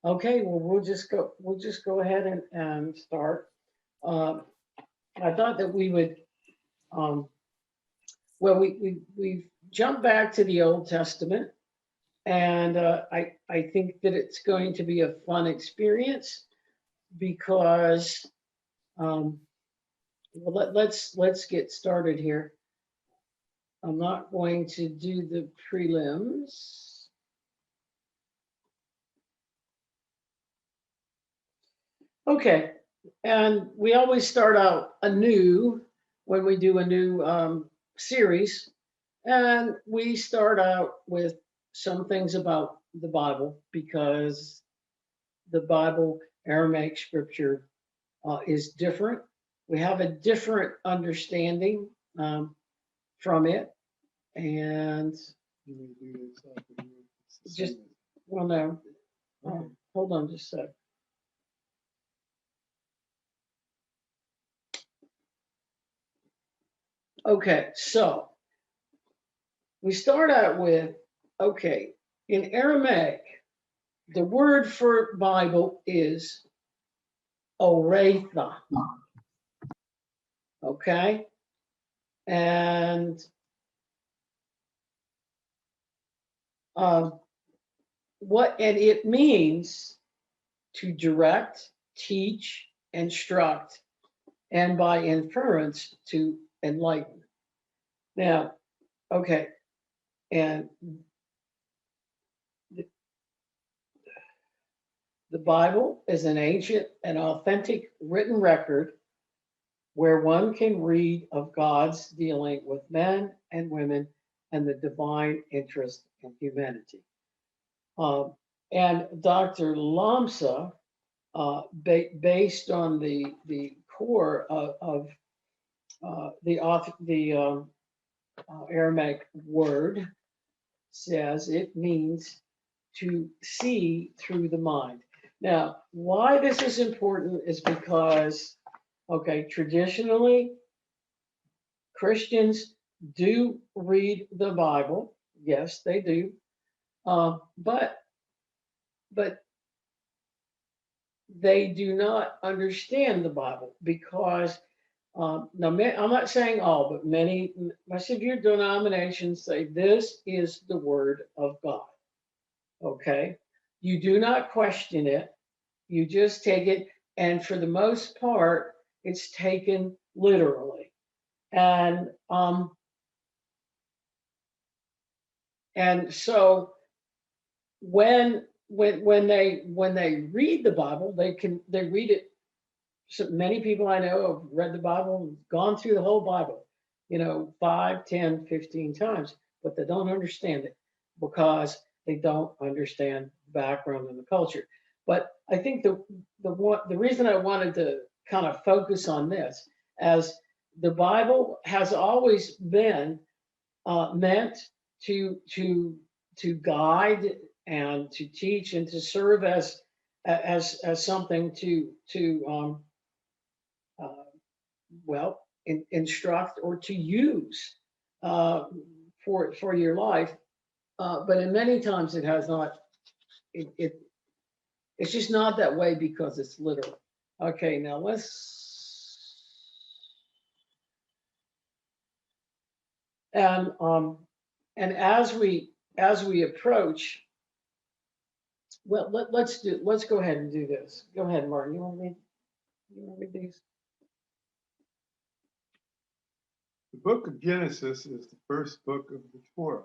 Okay, well, we'll just go ahead and start. Um, I thought that we would, um, well, we jump back to the Old Testament, and I think that it's going to be a fun experience because, um, well, let's get started here. I'm not going to do the prelims. Okay, and we always start out anew when we do a new series, and we start out with some things about the Bible because the Bible, Aramaic scripture, is different. We have a different understanding from it, and You may do this after you. It's the just, same. well, no, Okay. hold on just a sec. Okay, so we start out with, okay, in Aramaic, the word for Bible is Oretha, okay? And um, and it means to direct, teach, instruct, and by inference to enlighten. Now, okay, and the, the Bible is an ancient and authentic written record where one can read of God's dealing with men and women and the divine interest in humanity. Um, and Dr. Lamsa, based on the core of the Aramaic word, says it means to see through the mind. Now, why this is important is because, okay, traditionally, Christians do read the Bible. Yes, they do. But they do not understand the Bible because now I'm not saying all, but most of your denominations say this is the word of God. Okay, you do not question it; you just take it, and for the most part, it's taken literally. And and so when they read the Bible, they read it. So many people I know have read the Bible, gone through the whole Bible, 5, 10, 15 times, but they don't understand it because they don't understand the background and the culture. But I think the reason I wanted to kind of focus on this, as the Bible has always been meant to guide and to teach and to serve as something to uh, instruct or to use uh, for your life. But in many times it has not. It it's just not that way because it's literal. Okay, now let's and and as we approach, well, let's go ahead and do this. Go ahead, Martin. You want to read these? The book of Genesis is the first book of the Torah,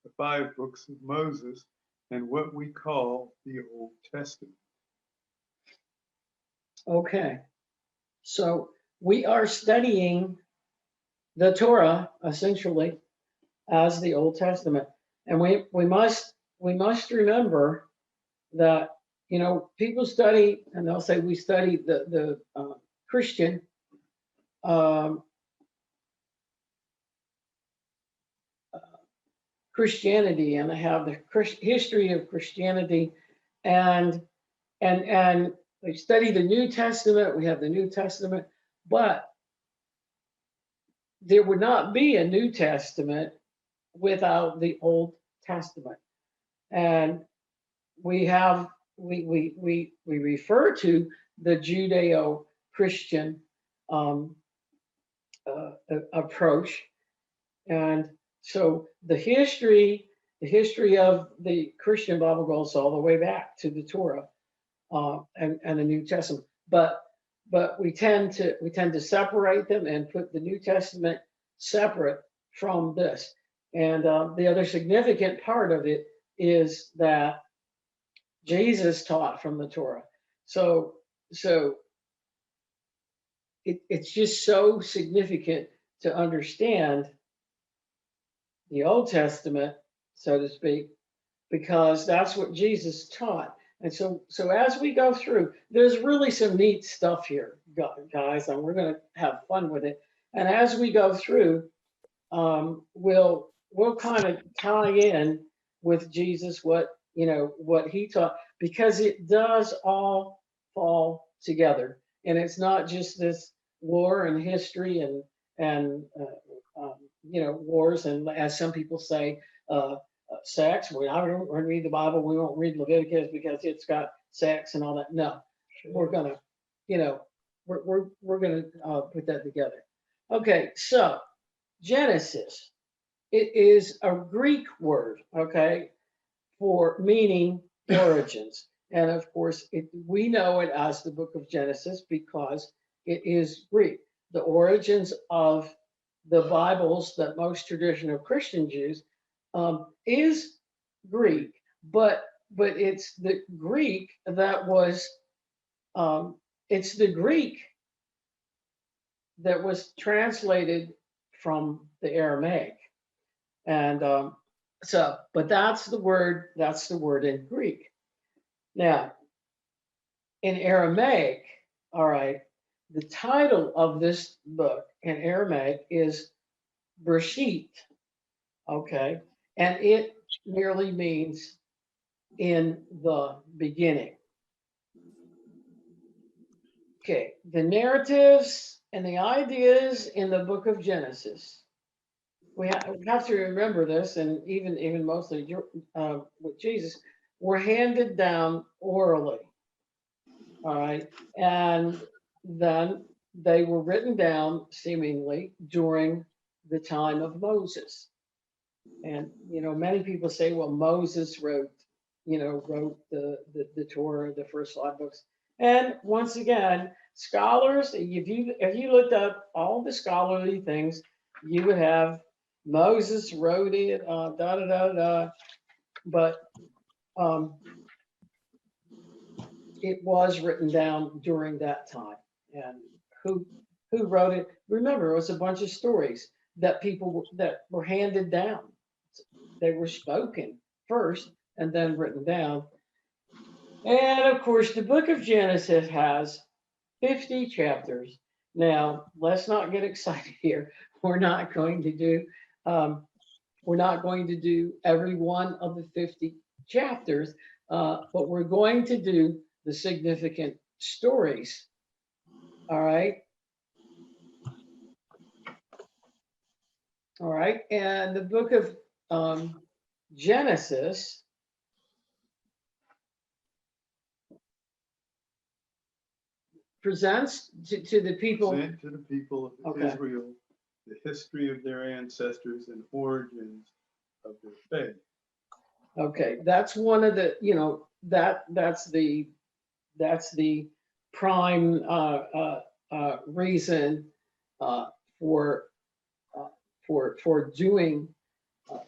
the 5 books of Moses, and what we call the Old Testament. Okay, so we are studying the Torah essentially as the Old Testament, and we must remember that people study and they'll say we study the Christian um, uh, Christianity, and they have the history of Christianity, and and they study the New Testament. We have the New Testament, but there would not be a New Testament without the Old Testament. And we have we refer to the Judeo-Christian approach. And so the history of the Christian Bible goes all the way back to the Torah and the New Testament. But we tend to separate them and put the New Testament separate from this. And the other significant part of it is that Jesus taught from the Torah. So it's just so significant to understand the Old Testament, so to speak, because that's what Jesus taught. And so as we go through, there's really some neat stuff here, guys, and we're going to have fun with it. And as we go through, we'll kind of tie in with Jesus what he taught, because it does all fall together, and it's not just this war and history and wars, and as some people say, sex. I don't read the Bible. We won't read Leviticus because it's got sex and all that. No, we're gonna, we're gonna put that together. Okay, so Genesis, it is a Greek word, okay, for meaning origins, and of course, we know it as the book of Genesis because it is Greek. The origins of the Bibles that most traditional Christian Jews is Greek, but it's the Greek that was it's the Greek that was translated from the Aramaic, and but that's the word in Greek. Now, in Aramaic, all right, the title of this book in Aramaic is Bereshit, okay, and it merely means in the beginning. Okay, the narratives and the ideas in the book of Genesis, we have to remember this, and even mostly with Jesus, were handed down orally, all right, and then they were written down seemingly during the time of Moses. And many people say, well, Moses wrote the Torah, the first 5 books. And once again, scholars, if you looked up all the scholarly things, you would have Moses wrote it, but it was written down during that time. And who wrote it? Remember, it was a bunch of stories that that were handed down. They were spoken first and then written down. And of course, the book of Genesis has 50 chapters. Now, let's not get excited here. We're not going to do every one of the 50 chapters, but we're going to do the significant stories. All right. All right. And the book of Genesis presents to the people of Israel the history of their ancestors and origins of their faith. Okay, that's one of the, that's the prime reason for doing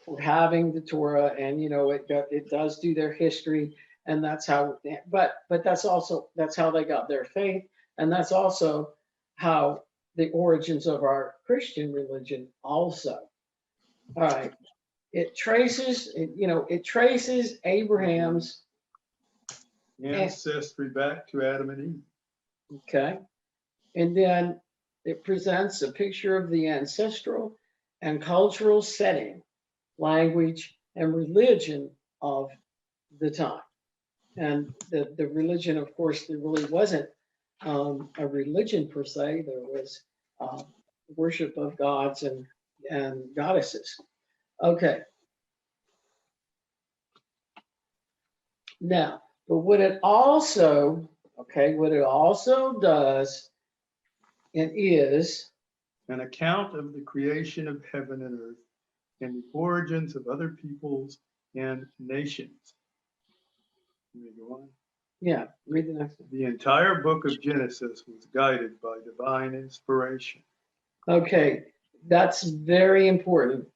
for having the Torah, and it does do their history, and that's how. But that's how they got their faith, and that's also how the origins of our Christian religion also. All right. It traces Abraham's ancestry back to Adam and Eve. Okay. And then it presents a picture of the ancestral and cultural setting, language, and religion of the time. And the religion, of course, there really wasn't a religion per se. There was worship of gods and goddesses. Okay. Now, But what it also, okay, what it also does and is, an account of the creation of heaven and earth and the origins of other peoples and nations. Let me go on. yeah, read the next one. The entire book of Genesis was guided by divine inspiration. Okay, that's very important.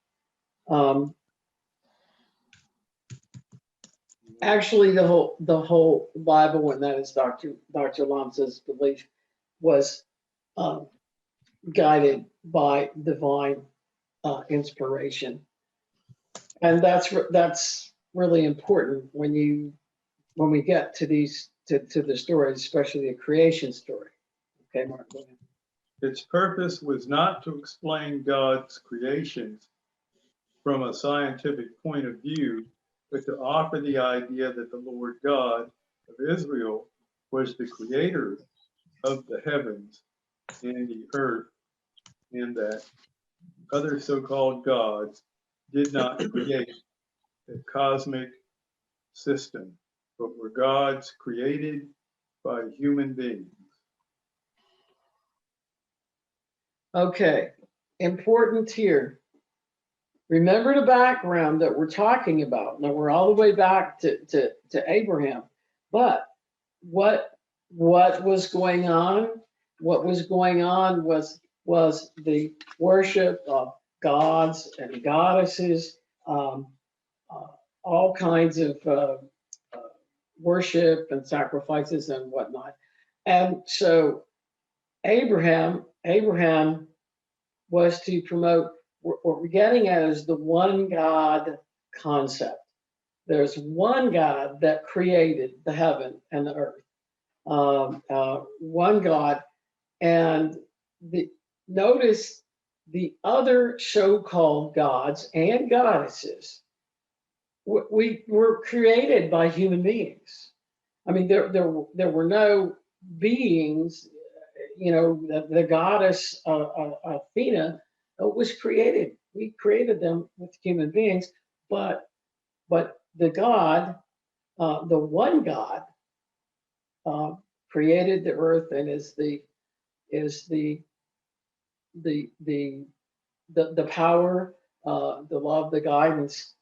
Actually, the whole Bible, and that is Dr. Lamsa's belief, was um, guided by divine inspiration, and that's really important when we get to these to the stories, especially the creation story. Okay, Mark. Go ahead. Its purpose was not to explain God's creations from a scientific point of view, but to offer the idea that the Lord God of Israel was the creator of the heavens and the earth, and that other so-called gods did not create the cosmic system, but were gods created by human beings. Okay, important here. Remember the background that we're talking about. Now we're all the way back to Abraham, but what was going on? What was going on was the worship of gods and goddesses, um, all kinds of worship and sacrifices and whatnot. And so Abraham was to promote what we're getting at is the one God concept. There's one God that created the heaven and the earth. One God, and notice the other so-called gods and goddesses. We were created by human beings. I mean, there were no beings. You know, the goddess Athena was created. We created them with human beings, but the God, the one God, created the earth and is the power, the love, the guidance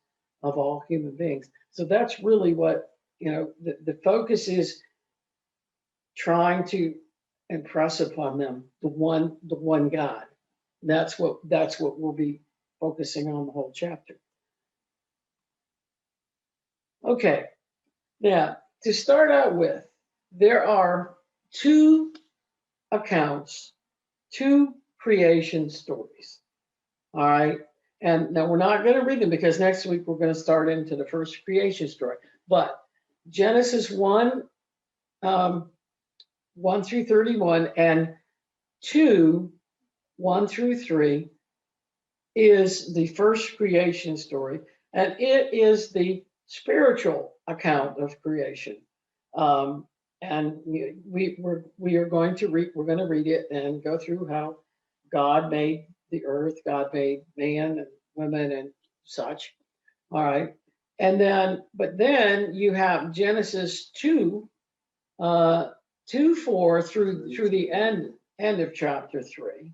of all human beings. So that's really what, the focus is, trying to impress upon them the one God. That's what we'll be focusing on the whole chapter. Okay, now to start out with, there are two accounts, two creation stories. All right, and now we're not going to read them because next week we're going to start into the first creation story. But Genesis 1, 1 through 31, and 2, 1 through 3 is the first creation story, and it is the spiritual account of creation. And we are going to read. We're going to read it and go through how God made the earth, God made man and women and such. All right, and but then you have Genesis 2, 2:4 through the end of chapter 3.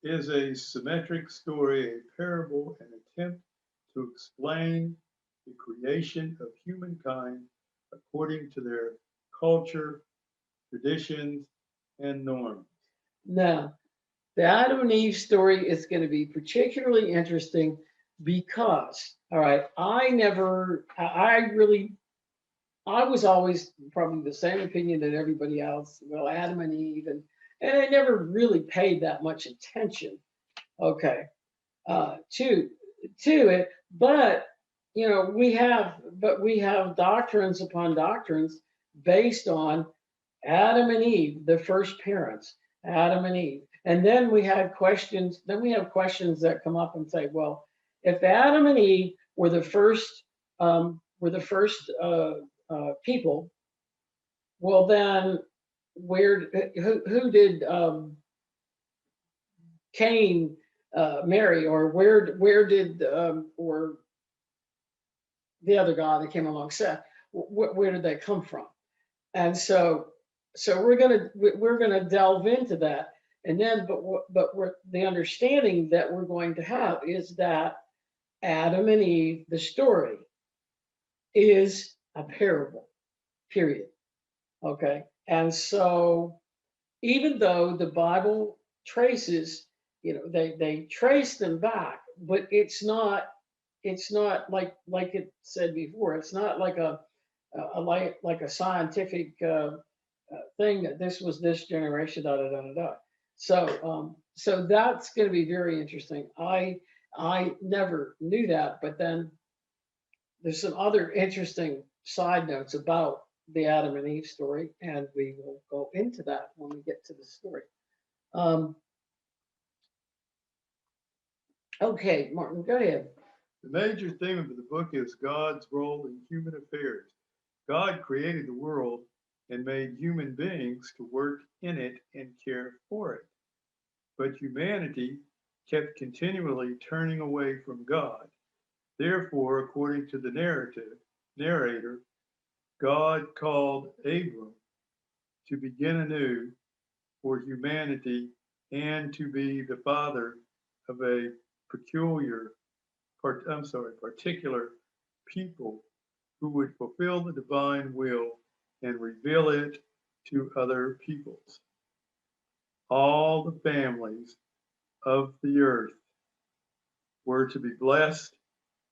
Is a symmetric story, a parable, an attempt to explain the creation of humankind according to their culture, traditions, and norms. Now, the Adam and Eve story is going to be particularly interesting because, all right, I was always probably the same opinion that everybody else. Well, Adam and Eve, and I never really paid that much attention. Okay, to it, but we have doctrines upon doctrines based on Adam and Eve, the first parents, Adam and Eve, and then we have questions. Then we have questions that come up and say, well, if Adam and Eve were the first people, well then who did Cain marry, or where did or the other God that came along, Seth? where did they come from? And so we're gonna delve into that, and then the understanding that we're going to have is that Adam and Eve, the story, is a parable. Period. Okay, and so even though the Bible traces, they trace them back, but it's not like it said before. It's not like like a scientific thing that this was this generation, da da da da da. So that's going to be very interesting. I never knew that, but then there's some other interesting side notes about the Adam and Eve story, and we will go into that when we get to the story. Um, okay, Martin, go ahead. The major theme of the book is God's role in human affairs. God created the world and made human beings to work in it and care for it. But humanity kept continually turning away from God. Therefore, according to the narrator, God called Abram to begin anew for humanity and to be the father of a particular people who would fulfill the divine will and reveal it to other peoples. All the families of the earth were to be blessed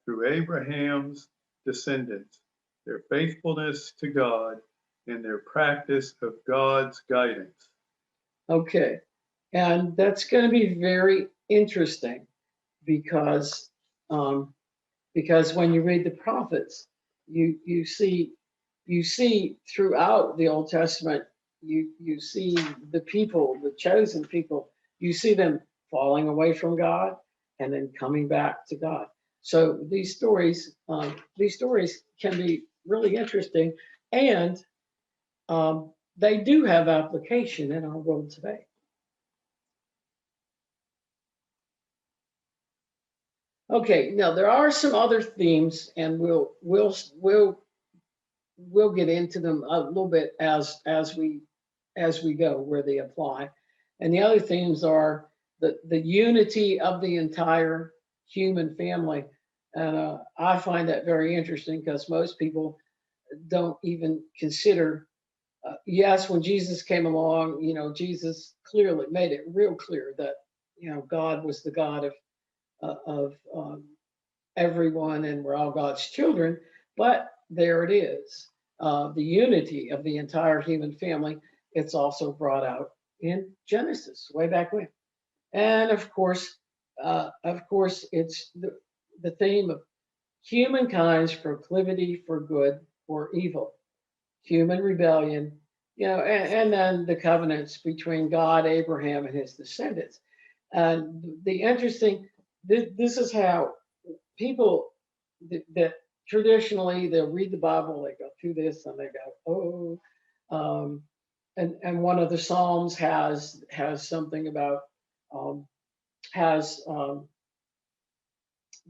through Abraham's descendants, their faithfulness to God, and their practice of God's guidance. Okay, and that's going to be very interesting because when you read the prophets, you see throughout the Old Testament, you see the people, the chosen people, you see them falling away from God and then coming back to God. So these stories can be really interesting, and they do have application in our world today. Okay, now there are some other themes, and we'll get into them a little bit as we go where they apply. And the other themes are the unity of the entire human family, and I find that very interesting because most people don't even consider. Yes, when Jesus came along, Jesus clearly made it real clear that God was the God of everyone, and we're all God's children. But there it is, the unity of the entire human family. It's also brought out in Genesis way back when, and of course, it's the theme of humankind's proclivity for good or evil, human rebellion, and then the covenants between God, Abraham, and his descendants. And the interesting, this is how people that traditionally they'll read the Bible, they go through this and they go, and one of the Psalms has something about um, has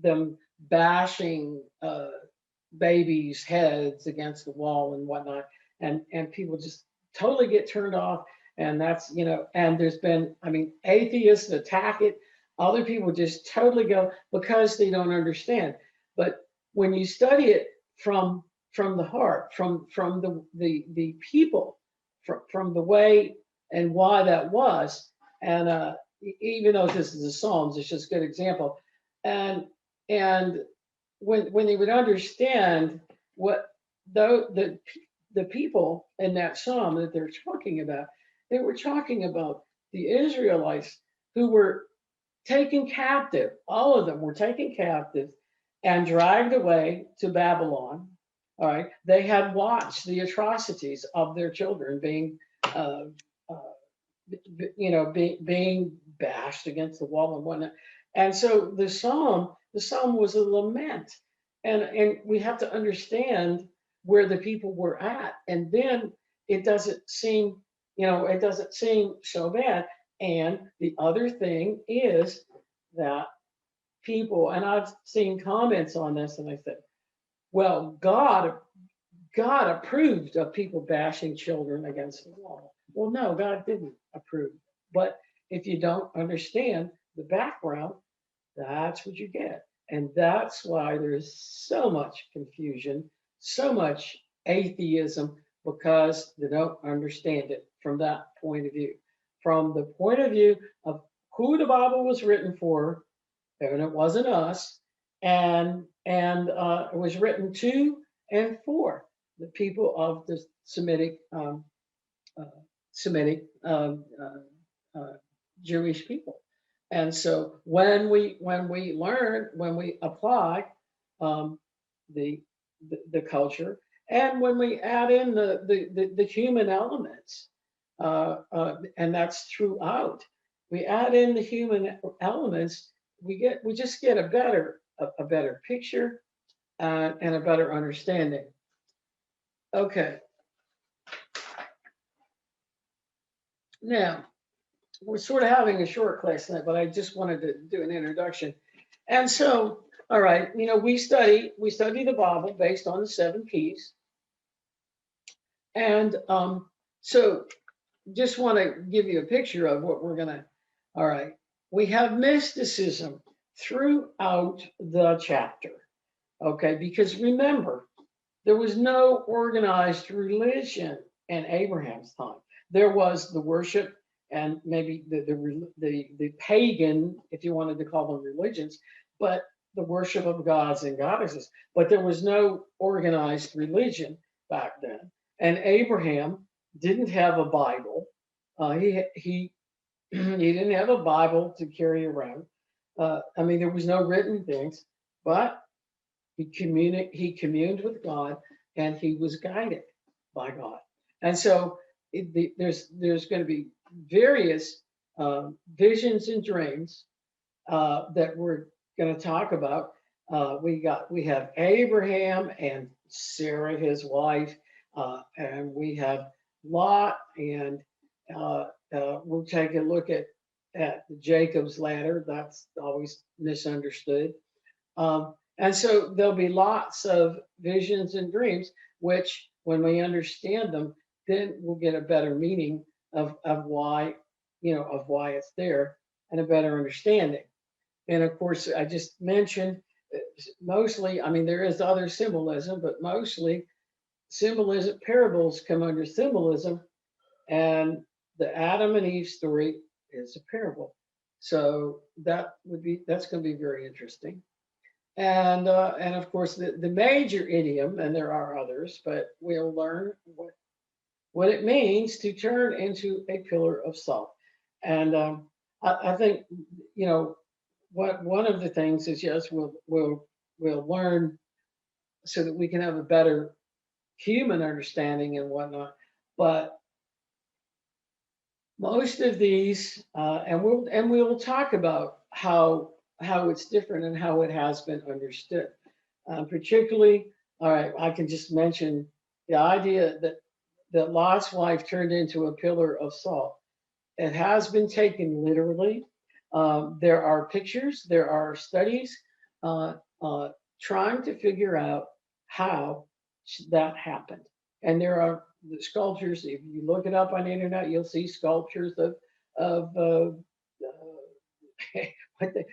them bashing babies' heads against the wall and whatnot, and people just totally get turned off. And that's and there's been, I mean, atheists attack it. Other people just totally go because they don't understand. But when you study it from the heart, from the people, from the way and why that was, and even though this is the Psalms, it's just a good example. And when they would understand what the people in that psalm that they're talking about, they were talking about the Israelites who were taken captive. All of them were taken captive and dragged away to Babylon. All right, they had watched the atrocities of their children being, uh, being bashed against the wall and whatnot. And so the psalm was a lament, and we have to understand where the people were at, and then it doesn't seem, it doesn't seem so bad. And the other thing is that people, and I've seen comments on this, and I said, well, God God approved of people bashing children against the wall. Well, no, God didn't approve. But if you don't understand the background, that's what you get. And that's why there's so much confusion, so much atheism, because they don't understand it from that point of view. From the point of view of who the Bible was written for, and it wasn't us, and it was written to and for the people of the uh, Semitic Jewish people. And so when we learn, when we apply um, the, the culture, and when we add in the human elements, and that's throughout, we add in the human elements, we just get a better picture and a better understanding. Okay, now we're sort of having a short class tonight, but I just wanted to do an introduction. And so, all right, we study the Bible based on the 7 keys. And so just want to give you a picture of what we're gonna, all right. We have mysticism throughout the chapter, okay? Because remember, there was no organized religion in Abraham's time. There was the worship and maybe the pagan, if you wanted to call them religions, but the worship of gods and goddesses. But there was no organized religion back then. And Abraham didn't have a Bible. He didn't have a Bible to carry around. I mean, there was no written things, but he communed with God, and he was guided by God. And so there's going to be various visions and dreams that we're going to talk about. We have Abraham and Sarah, his wife, and we have Lot, and we'll take a look at Jacob's ladder. That's always misunderstood. And so there'll be lots of visions and dreams, which when we understand them, then we'll get a better meaning of why, of why it's there, and a better understanding. And of course, I just mentioned mostly, I mean, there is other symbolism, but mostly symbolism, parables come under symbolism, and the Adam and Eve story is a parable. So that's going to be very interesting. And of course, the major idiom, and there are others, but we'll learn what it means to turn into a pillar of salt. And I think, what one of the things is, yes, we'll learn so that we can have a better human understanding and whatnot. But most of these, and we'll talk about how it's different and how it has been understood. Particularly, all right, I can just mention the idea that Lot's wife turned into a pillar of salt. It has been taken literally. There are pictures, there are studies trying to figure out how that happened. And there are the sculptures. If you look it up on the internet, you'll see sculptures of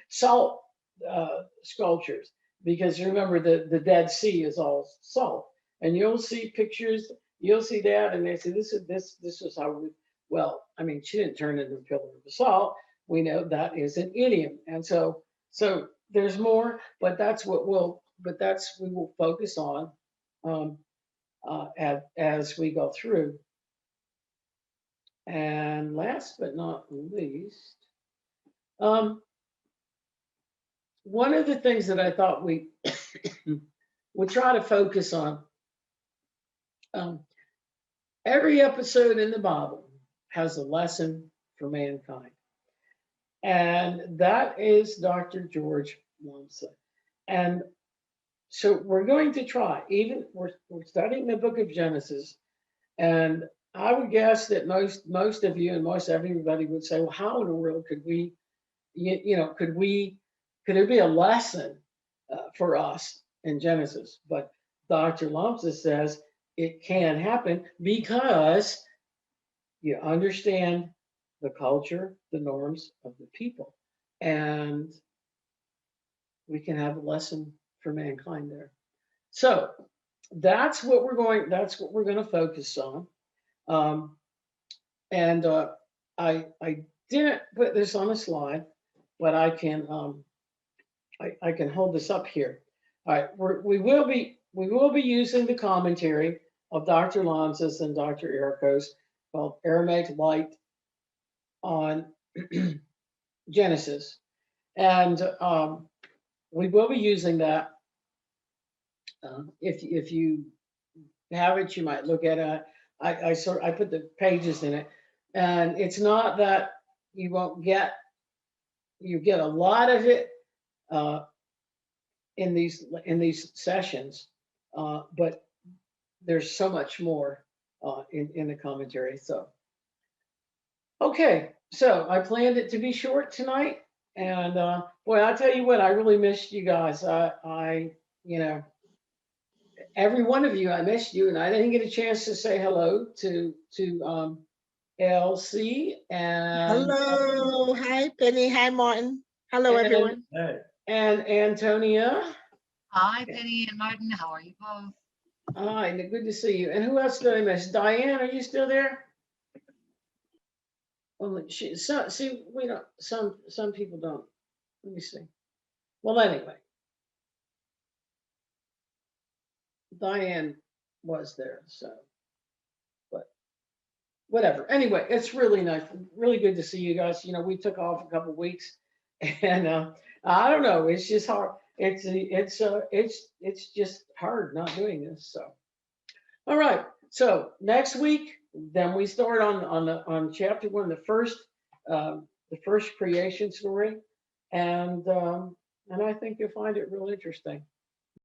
salt sculptures. Because remember, the Dead Sea is all salt, and you'll see pictures. You'll see that, and they say this is how. Well, I mean, she didn't turn into a pillar of salt. We know that is an idiom, and so there's more, but that's we will focus on as we go through. And last but not least, one of the things that I thought we would try to focus on, every episode in the Bible has a lesson for mankind. And that is Dr. George Lomson. And so we're going to try, we're studying the book of Genesis, and I would guess that most of you and most everybody would say, well, how in the world could we, could there be a lesson for us in Genesis? But Dr. Lomson says it can happen because you understand the culture, the norms of the people. And we can have a lesson for mankind there. So that's what we're going to focus on. Um, and I didn't put this on a slide, but I can hold this up here. All right, we will be using the commentary of Dr. Lanzas and Dr. Ericos called Aramaic Light on Genesis, and we will be using that. If you have it, you might look at it. I put the pages in it, and it's not that you won't get you get a lot of it uh, in these sessions, but there's so much more in the commentary. So okay, so I planned it to be short tonight, and boy, I tell you what, I really missed you guys. I you know every one of you, I missed you, and I didn't get a chance to say hello to Elsie Hello. Hi, Penny. Hi, Martin. Hello, and everyone. Hey, and Antonia. Hi, Penny and Martin. How are you both? Hi, good to see you. And who else did I miss? Diane, are you still there? Only see, we don't. Some people don't. Let me see. Well, anyway, Diane was there, so, but whatever. Anyway, it's really nice, really good to see you guys. We took off a couple weeks, and I don't know. It's just hard. It's just hard not doing this. So, all right. So next week, then we start on chapter 1, the first creation story, and I think you'll find it real interesting.